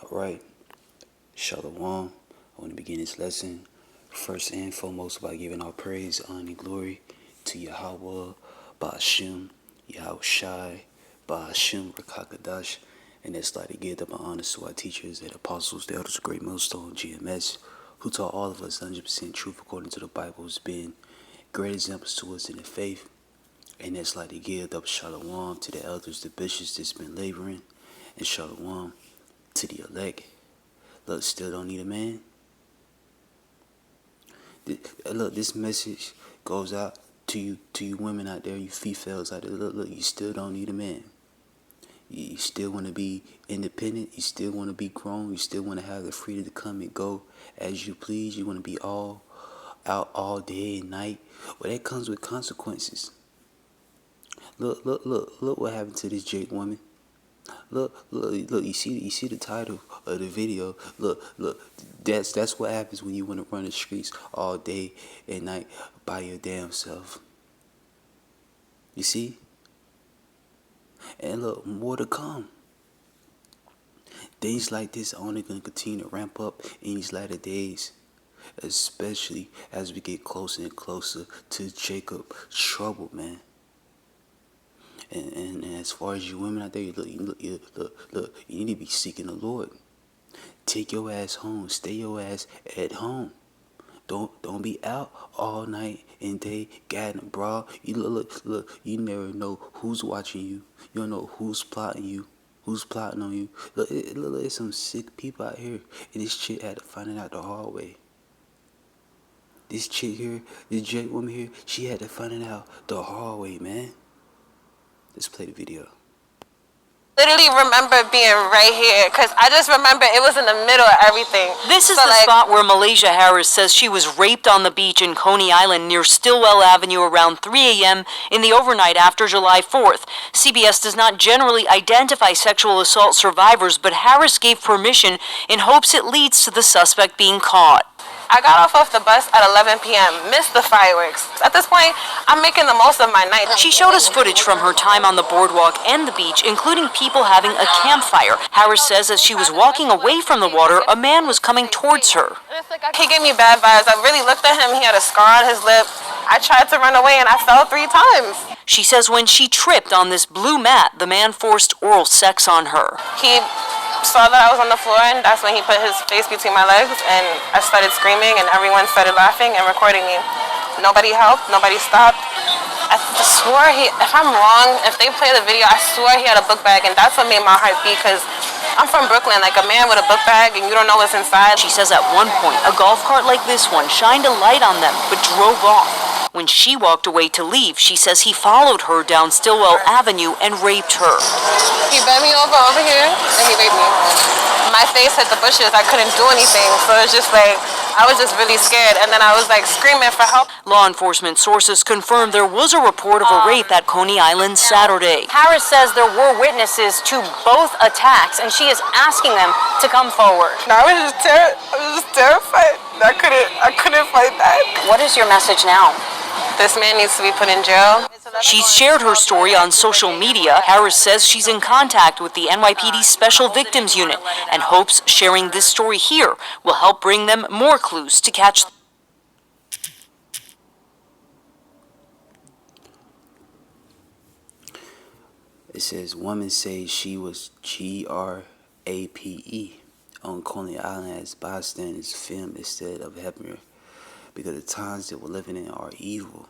Alright, Shalom. I want to begin this lesson first and foremost by giving our praise, honor, and glory to Yahweh, Ba'ashem, Yahushai, Ba'ashem, Rakakadash, and that's like to give them honor to our teachers and apostles, the elders of Great Millstone, GMS, who taught all of us 100% truth according to the Bible, has been great examples to us in the faith. And that's like to give up Shalom to the elders, the bishops that's been laboring, and Shalom to the elect. Look, still don't need a man. Look, this message goes out to you women out there, you females out there. Look, you still don't need a man. You still want to be independent. You still want to be grown. You still want to have the freedom to come and go as you please. You want to be all out all day and night. Well, that comes with consequences. Look what happened to this Jake woman. Look, you see the title of the video. Look, that's what happens when you want to run the streets all day and night by your damn self. You see? And look, more to come. Things like this are only going to continue to ramp up in these latter days, especially as we get closer and closer to Jacob's trouble, man. And as far as you women out there, you need to be seeking the Lord. Take your ass home. Stay your ass at home. Don't be out all night and day, gadding abroad. You look. You never know who's watching you. You don't know who's plotting you, who's plotting on you. Look, there's some sick people out here, and this chick had to find it out the hard way. This chick here, this Jake woman here, she had to find it out the hard way, man. Let's play the video. Literally remember being right here because I just remember it was in the middle of everything. This is the spot where Malaysia Harris says she was raped on the beach in Coney Island near Stillwell Avenue around 3 a.m. in the overnight after July 4th. CBS does not generally identify sexual assault survivors, but Harris gave permission in hopes it leads to the suspect being caught. I got off the bus at 11 p.m., missed the fireworks. At this point, I'm making the most of my night. She showed us footage from her time on the boardwalk and the beach, including people having a campfire. Harris says as she was walking away from the water, a man was coming towards her. He gave me bad vibes. I really looked at him. He had a scar on his lip. I tried to run away and I fell 3 times. She says when she tripped on this blue mat, the man forced oral sex on her. He saw that I was on the floor, and that's when he put his face between my legs, and I started screaming, and everyone started laughing and recording me. Nobody helped, nobody stopped. I swore if I'm wrong, if they play the video, I swore he had a book bag, and that's what made my heart beat, because I'm from Brooklyn, like a man with a book bag, and you don't know what's inside. She says at one point, a golf cart like this one shined a light on them, but drove off. When she walked away to leave, she says he followed her down Stillwell Avenue and raped her. He bent me over here, and he raped me. My face hit the bushes. I couldn't do anything, so it's just like, I was just really scared, and then I was like screaming for help. Law enforcement sources confirmed there was a report of a rape at Coney Island Saturday. Harris says there were witnesses to both attacks, and she is asking them to come forward. I was just terrified. I couldn't fight that. What is your message now? This man needs to be put in jail. She's shared her story on social media. Harris says she's in contact with the NYPD Special Victims Unit and hopes sharing this story here will help bring them more clues to catch. It says, woman says she was GRAPE on Coney Island as bystanders filmed instead of helping her because the times that we're living in are evil.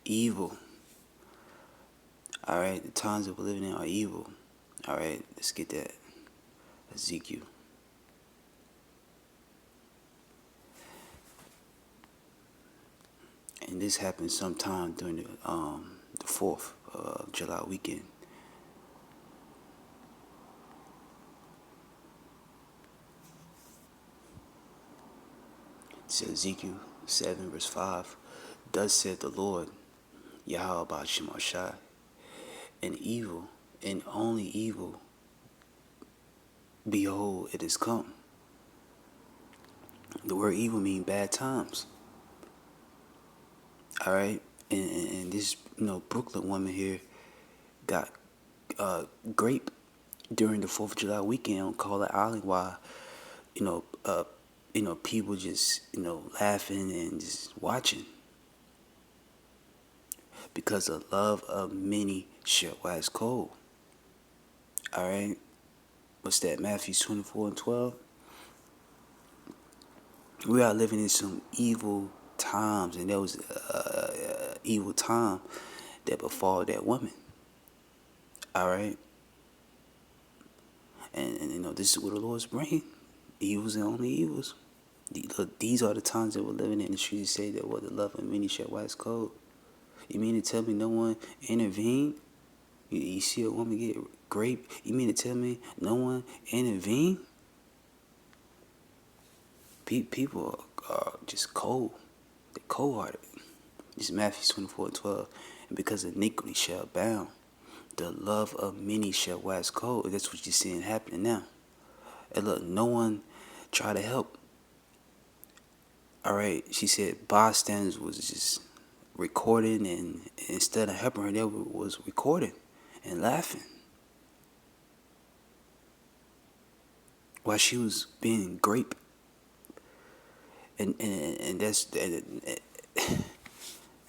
Evil. Alright, the times that we're living in are evil. Alright, let's get that. Ezekiel. And this happened sometime during the 4th of July weekend. It says Ezekiel 7 verse 5. Thus said the Lord, Yahweh Ba'ashim, and evil, and only evil, behold, it has come. The word evil means bad times. Alright? And this Brooklyn woman here got grape during the 4th of July weekend on Caller Island, while you know, people just laughing and just watching, because the love of many shall wax cold. All right, what's that? Matthew 24:12. We are living in some evil times, and there was evil time that befall that woman. All right, and this is what the Lord's bringing: evils and only evils. These are the times that we're living in. The scriptures say that what the love of many shall wax cold. You mean to tell me no one intervened? You see a woman get raped? You mean to tell me no one intervened? People are just cold. They're cold-hearted. This is Matthew 24:12. And because iniquity shall abound, the love of many shall wax cold. That's what you're seeing happening now. And look, no one tried to help. All right, she said bystanders was just recording, and instead of helping her, they was recording and laughing while she was being raped. And that's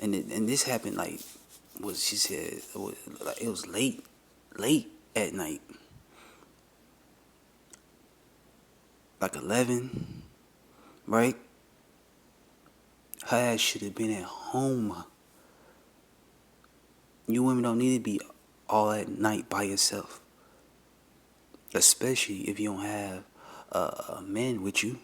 and this happened like what she said. It was late at night, like 11, right? Her ass should have been at home. You women don't need to be all at night by yourself, especially if you don't have a man with you.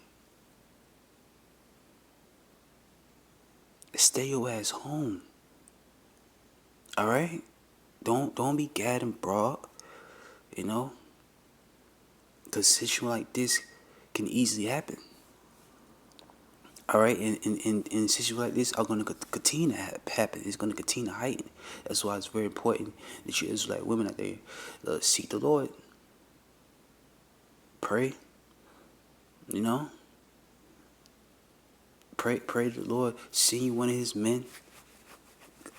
Stay your ass home. All right? Don't be gadding broad, because situations like this can easily happen. All right, and situations like this are going to continue to happen. It's going to continue to heighten. That's why it's very important that you Israelite women out there seek the Lord, pray. Pray to the Lord, send you one of His men.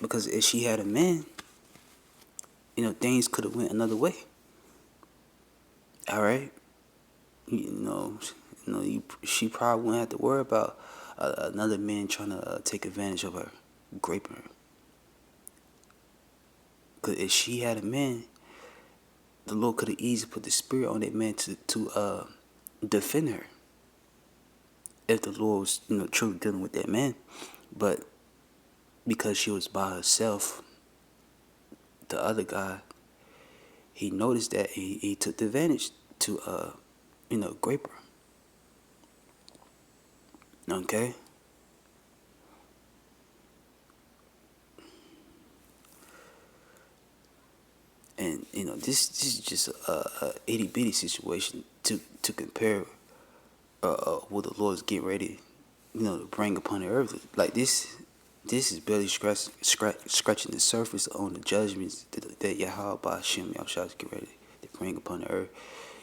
Because if she had a man, things could have went another way. All right, she probably wouldn't have to worry about another man trying to take advantage of her, raping her. Because if she had a man, the Lord could have easily put the spirit on that man to defend her. If the Lord was, truly dealing with that man. But because she was by herself, the other guy, he noticed that he took the advantage to, grape her. Okay? And, this is just a itty-bitty situation to compare what the Lord's getting ready, to bring upon the earth. Like this is barely scratching the surface on the judgments that Yahweh Ba'Shem Yahushua get ready to bring upon the earth.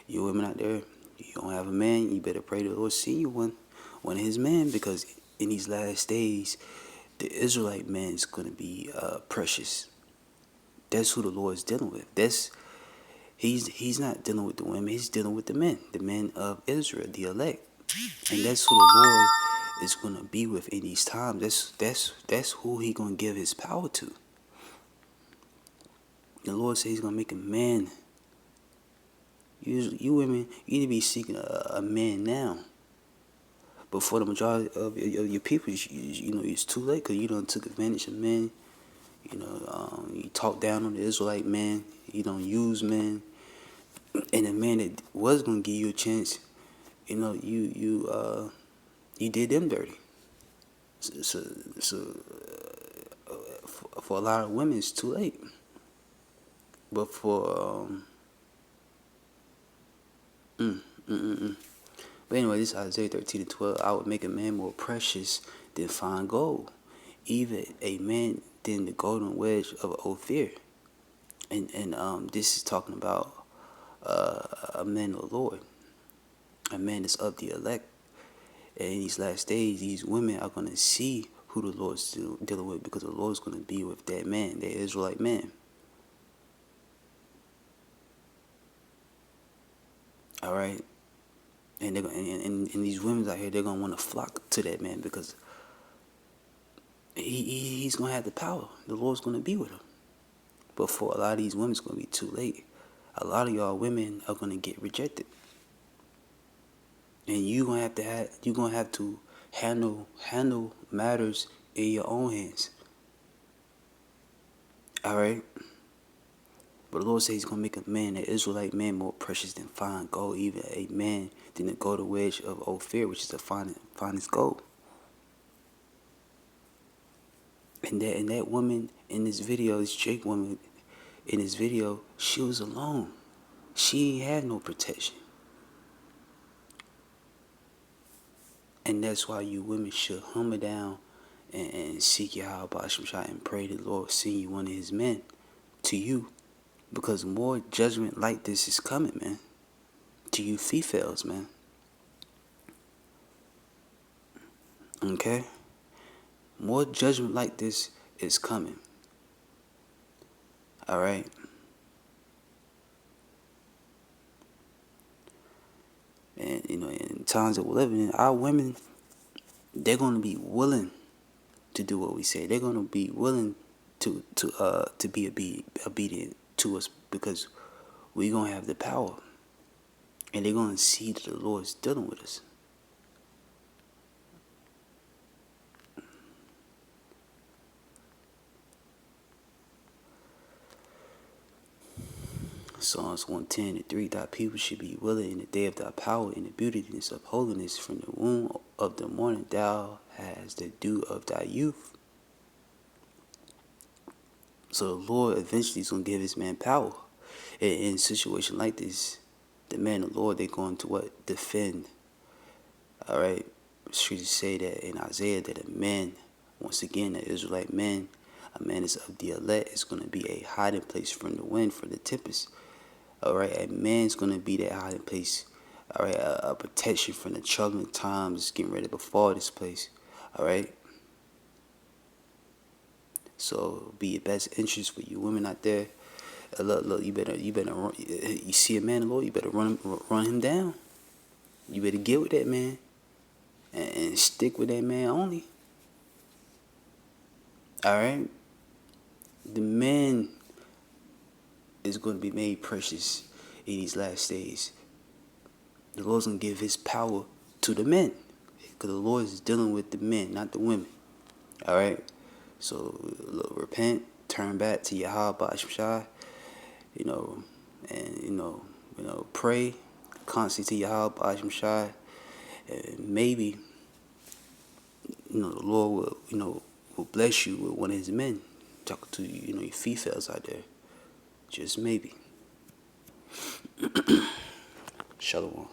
You women out there, you don't have a man, you better pray to the Lord send you one of His men, because in these last days, the Israelite man is going to be precious. That's who the Lord is dealing with. He's not dealing with the women, He's dealing with the men of Israel, the elect. And that's who the Lord is going to be with in these times. That's who He going to give His power to. The Lord says He's going to make a man. You women, you need to be seeking a man now. But for the majority of your people, it's too late, because you done took advantage of men. You talk down on the Israelite man. You don't use men. And the man that was going to give you a chance, you did them dirty. So for a lot of women, it's too late. But for But anyway, this is Isaiah 13:12. I would make a man more precious than fine gold, even a man than the golden wedge of Ophir. And this is talking about a man of the Lord, a man that's of the elect. And in these last days, these women are going to see who the Lord's dealing with, because the Lord's going to be with that man, that Israelite man. All right, and they're gonna, and these women out here, they're gonna want to flock to that man because he's gonna have the power. The Lord's gonna be with him. But for a lot of these women, it's gonna be too late. A lot of y'all women are gonna get rejected, and you're gonna have to handle matters in your own hands. All right. But the Lord says He's gonna make a man, an Israelite man, more precious than fine gold, even a man than the golden wedge of Ophir, which is the finest gold. And that woman in this video, this Drake woman in this video, she was alone. She ain't had no protection. And that's why you women should humble down and seek Yahweh Ba'ashim Shai and pray the Lord send you one of His men to you. Because more judgment like this is coming, man. To you females, man. Okay? More judgment like this is coming. Alright? And, in times that we're living in, our women, they're going to be willing to do what we say. They're going to be willing to be obedient to us because we're going to have the power. And they're going to see that the Lord is dealing with us. Psalms 110:3, thy people should be willing in the day of thy power, in the beautiness of holiness. From the womb of the morning thou hast the dew of thy youth. So the Lord eventually is going to give His man power. In a situation like this, the man of the Lord, they're going to what? Defend. All right? Scriptures say that in Isaiah that a man, once again, an Israelite man, a man is of the elect, is going to be a hiding place from the wind, from the tempest. All right? A man's going to be that hiding place. All right? A protection from the troubling times getting ready to befall this place. All right? So be your best interest for you women out there. Look, you better run, you see a man of the Lord, you better run him down. You better get with that man and stick with that man only. All right? The man is going to be made precious in these last days. The Lord's going to give His power to the men because the Lord is dealing with the men, not the women. All right? So look, repent, turn back to Yahweh Ba'ashim Shai, and pray constantly to Yahweh Ba'ashim Shai, and maybe the Lord will bless you with one of His men. Talking to your females out there, just maybe. Shalom.